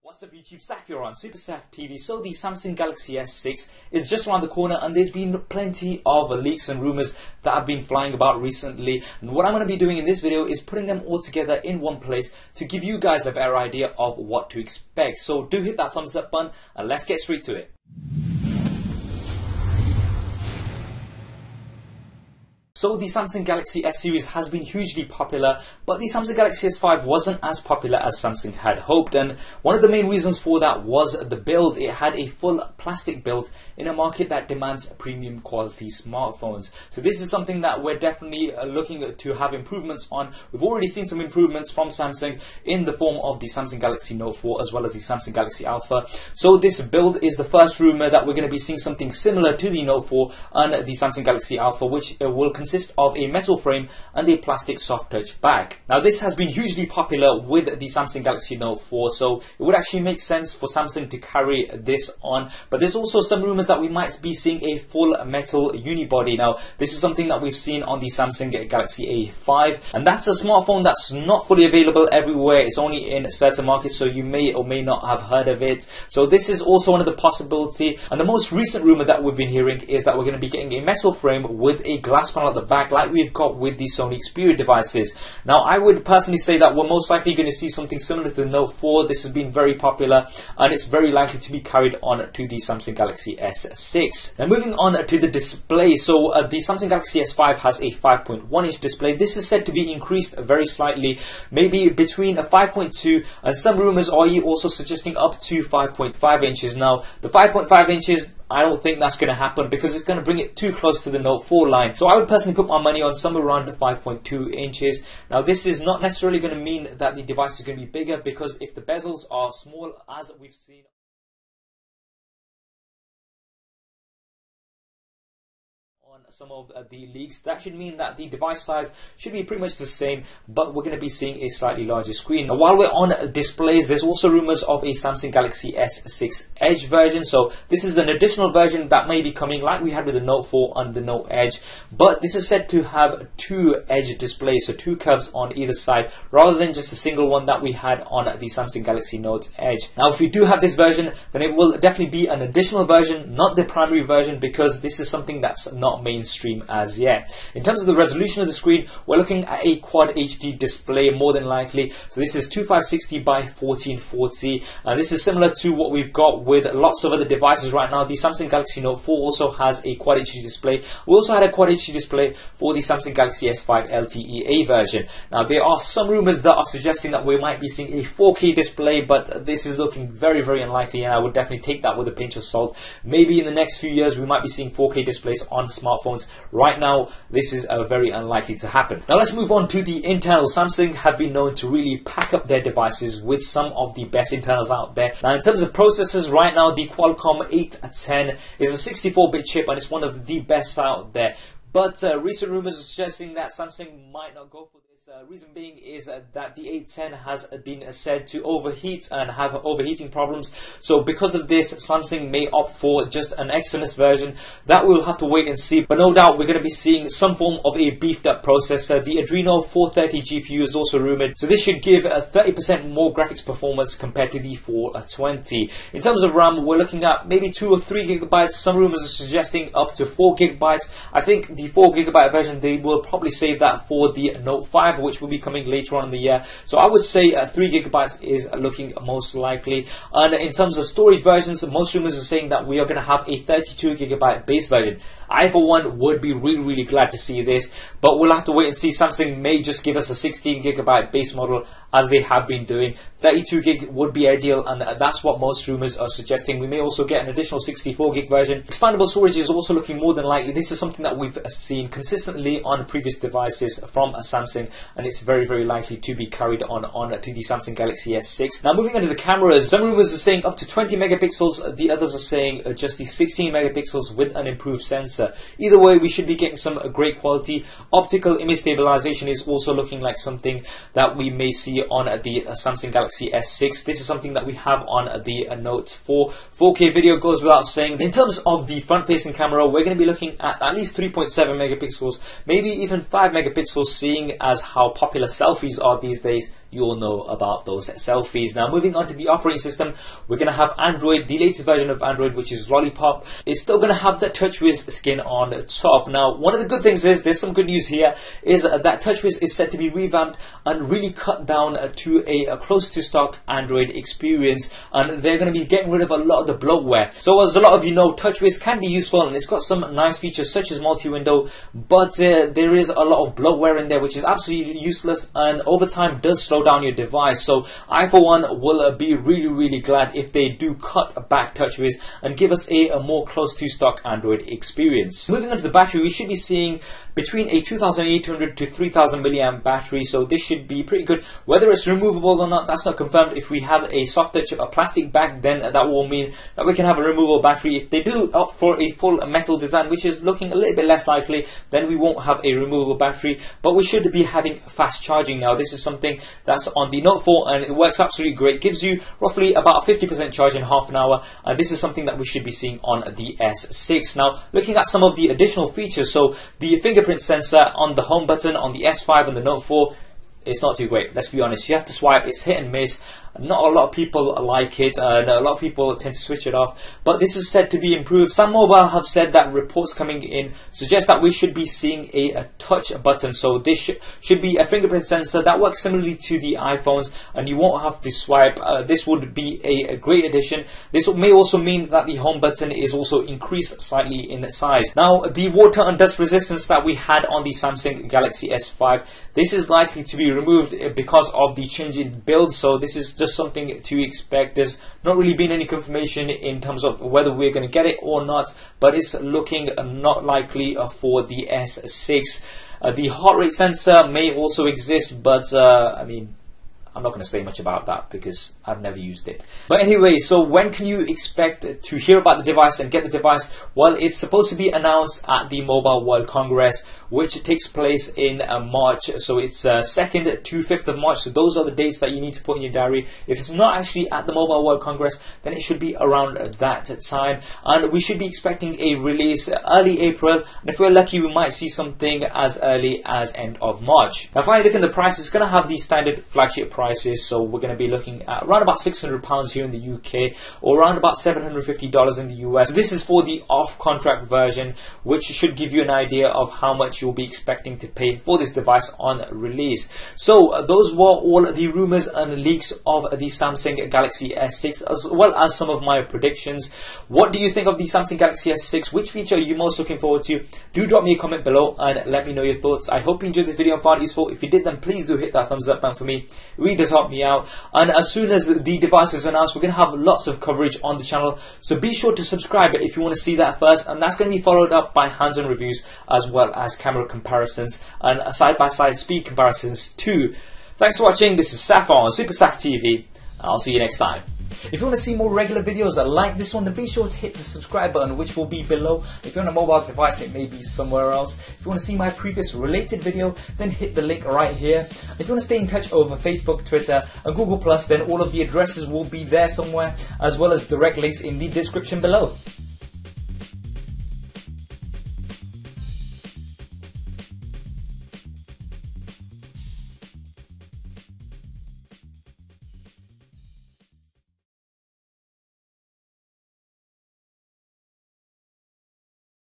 What's up YouTube, Saf here on Super Saf TV. So the Samsung Galaxy S6 is just around the corner and there's been plenty of leaks and rumours that have been flying about recently. And what I'm going to be doing in this video is putting them all together in one place to give you guys a better idea of what to expect. So do hit that thumbs up button and let's get straight to it. So the Samsung Galaxy S series has been hugely popular, but the Samsung Galaxy S5 wasn't as popular as Samsung had hoped, and one of the main reasons for that was the build. It had a full plastic build in a market that demands premium quality smartphones. So this is something that we're definitely looking to have improvements on. We've already seen some improvements from Samsung in the form of the Samsung Galaxy Note 4 as well as the Samsung Galaxy Alpha. So this build is the first rumor that we're going to be seeing something similar to the Note 4 and the Samsung Galaxy Alpha, which will consist of a metal frame and a plastic soft touch back. Now this has been hugely popular with the Samsung Galaxy Note 4, so it would actually make sense for Samsung to carry this on. But there's also some rumors that we might be seeing a full metal unibody. Now this is something that we've seen on the Samsung Galaxy A5, and that's a smartphone that's not fully available everywhere. It's only in certain markets, so you may or may not have heard of it. So this is also one of the possibility, and the most recent rumor that we've been hearing is that we're going to be getting a metal frame with a glass panel at the back like we've got with the Sony Xperia devices. Now I would personally say that we're most likely going to see something similar to the Note 4. This has been very popular and it's very likely to be carried on to the Samsung Galaxy S6. Now moving on to the display, so the Samsung Galaxy S5 has a 5.1 inch display. This is said to be increased very slightly, maybe between a 5.2 and some rumors are also suggesting up to 5.5 inches. Now the 5.5 inches, I don't think that's going to happen because it's going to bring it too close to the Note 4 line. So I would personally put my money on somewhere around 5.2 inches. Now this is not necessarily going to mean that the device is going to be bigger, because if the bezels are small, as we've seen on some of the leaks, that should mean that the device size should be pretty much the same, but we're going to be seeing a slightly larger screen. Now while we're on displays, there's also rumors of a Samsung Galaxy S6 Edge version. So this is an additional version that may be coming like we had with the Note 4 and the Note Edge, but this is said to have two edge displays, so two curves on either side rather than just a single one that we had on the Samsung Galaxy Note Edge. Now if we do have this version, then it will definitely be an additional version, not the primary version, because this is something that's not mainstream as yet. In terms of the resolution of the screen, we're looking at a Quad HD display more than likely. So this is 2560 by 1440, and this is similar to what we've got with lots of other devices right now. The Samsung Galaxy Note 4 also has a Quad HD display. We also had a Quad HD display for the Samsung Galaxy S5 LTE-A version. Now there are some rumors that are suggesting that we might be seeing a 4K display, but this is looking very, very unlikely, and I would definitely take that with a pinch of salt. Maybe in the next few years we might be seeing 4K displays on smartphones. Right now this is very unlikely to happen. Now let's move on to the internals. Samsung have been known to really pack up their devices with some of the best internals out there. Now in terms of processors, right now the Qualcomm 810 is a 64-bit chip and it's one of the best out there. But recent rumors are suggesting that Samsung might not go for this. Reason being is that the 810 has been said to overheat and have overheating problems. So because of this, Samsung may opt for just an Exynos version. That we'll have to wait and see. But no doubt we're going to be seeing some form of a beefed up processor. The Adreno 430 GPU is also rumored. So this should give 30% more graphics performance compared to the 420. In terms of RAM, we're looking at maybe 2 or 3 gigabytes. Some rumors are suggesting up to 4 gigabytes. I think the 4 gigabyte version, they will probably save that for the Note 5, which will be coming later on in the year. So I would say 3 gigabytes is looking most likely. And in terms of storage versions, most rumors are saying that we are going to have a 32 gigabyte base version. I for one would be really glad to see this, but we'll have to wait and see. Samsung may just give us a 16 gigabyte base model as they have been doing. 32 gig would be ideal, and that's what most rumors are suggesting. We may also get an additional 64 gig version. Expandable storage is also looking more than likely. This is something that we've seen consistently on previous devices from Samsung, and it's very likely to be carried on to the Samsung Galaxy S6. Now moving on to the cameras, some rumors are saying up to 20 megapixels, the others are saying just the 16 megapixels with an improved sensor. sensor. Either way, we should be getting some great quality. Optical image stabilization is also looking like something that we may see on the Samsung Galaxy S6. This is something that we have on the Note 4. 4K video goes without saying. In terms of the front-facing camera, we're going to be looking at least 3.7 megapixels, maybe even 5 megapixels, seeing as how popular selfies are these days. You all know about those selfies. Now, moving on to the operating system, we're going to have Android, the latest version of Android, which is Lollipop. It's still going to have the TouchWiz skin on top. Now, one of the good things is, there's some good news here, is that TouchWiz is set to be revamped and really cut down to a close to stock Android experience, and they're going to be getting rid of a lot of the bloatware. So as a lot of you know, TouchWiz can be useful and it's got some nice features such as multi-window, but there is a lot of bloatware in there which is absolutely useless and over time does slow down your device. So I for one will be really glad if they do cut back TouchWiz and give us a more close to stock Android experience. Moving on to the battery, we should be seeing between a 2800 to 3000 milliamp battery, so this should be pretty good. Whether it's removable or not, that's not confirmed. If we have a soft touch, a plastic bag, then that will mean that we can have a removable battery. If they do opt for a full metal design, which is looking a little bit less likely, then we won't have a removable battery, but we should be having fast charging. Now, this is something that's on the Note 4 and it works absolutely great. Gives you roughly about 50% charge in half an hour, and this is something that we should be seeing on the S6. Now, looking at some of the additional features, so the fingerprint sensor on the home button on the S5 and the Note 4, it's not too great. Let's be honest, you have to swipe, it's hit and miss. Not a lot of people like it, and a lot of people tend to switch it off, but this is said to be improved. Some mobile have said that reports coming in suggest that we should be seeing a touch button, so this should be a fingerprint sensor that works similarly to the iPhones and you won't have to swipe. This would be a great addition. This may also mean that the home button is also increased slightly in size. Now, the water and dust resistance that we had on the Samsung Galaxy S5, this is likely to be removed because of the change in build, so this is just something to expect. There's not really been any confirmation in terms of whether we're going to get it or not, but it's looking not likely for the S6. The heart rate sensor may also exist, but I mean, I'm not going to say much about that because I've never used it. But anyway, so when can you expect to hear about the device and get the device? Well, it's supposed to be announced at the Mobile World Congress, which takes place in March. So it's 2nd to 5th of March. So those are the dates that you need to put in your diary. If it's not actually at the Mobile World Congress, then it should be around that time. And we should be expecting a release early April. And if we're lucky, we might see something as early as end of March. Now, finally, looking at the price, it's going to have the standard flagship prices. So we're going to be looking at around about £600 here in the UK, or around about $750 in the US. This is for the off-contract version, which should give you an idea of how much you'll be expecting to pay for this device on release. So those were all the rumors and leaks of the Samsung Galaxy S6, as well as some of my predictions. What do you think of the Samsung Galaxy S6? Which feature are you most looking forward to? Do drop me a comment below and let me know your thoughts. I hope you enjoyed this video and found it useful. If you did, then please do hit that thumbs up button for me. It really does help me out. And as soon as the device is announced, we're going to have lots of coverage on the channel, so be sure to subscribe if you want to see that first, and that's going to be followed up by hands-on reviews as well as camera comparisons and side-by-side speed comparisons too. Thanks for watching. This is Saf on Super Saf TV. I'll see you next time. If you want to see more regular videos like this one, then be sure to hit the subscribe button, which will be below. If you're on a mobile device, it may be somewhere else. If you want to see my previous related video, then hit the link right here. If you want to stay in touch over Facebook, Twitter and Google+, then all of the addresses will be there somewhere, as well as direct links in the description below.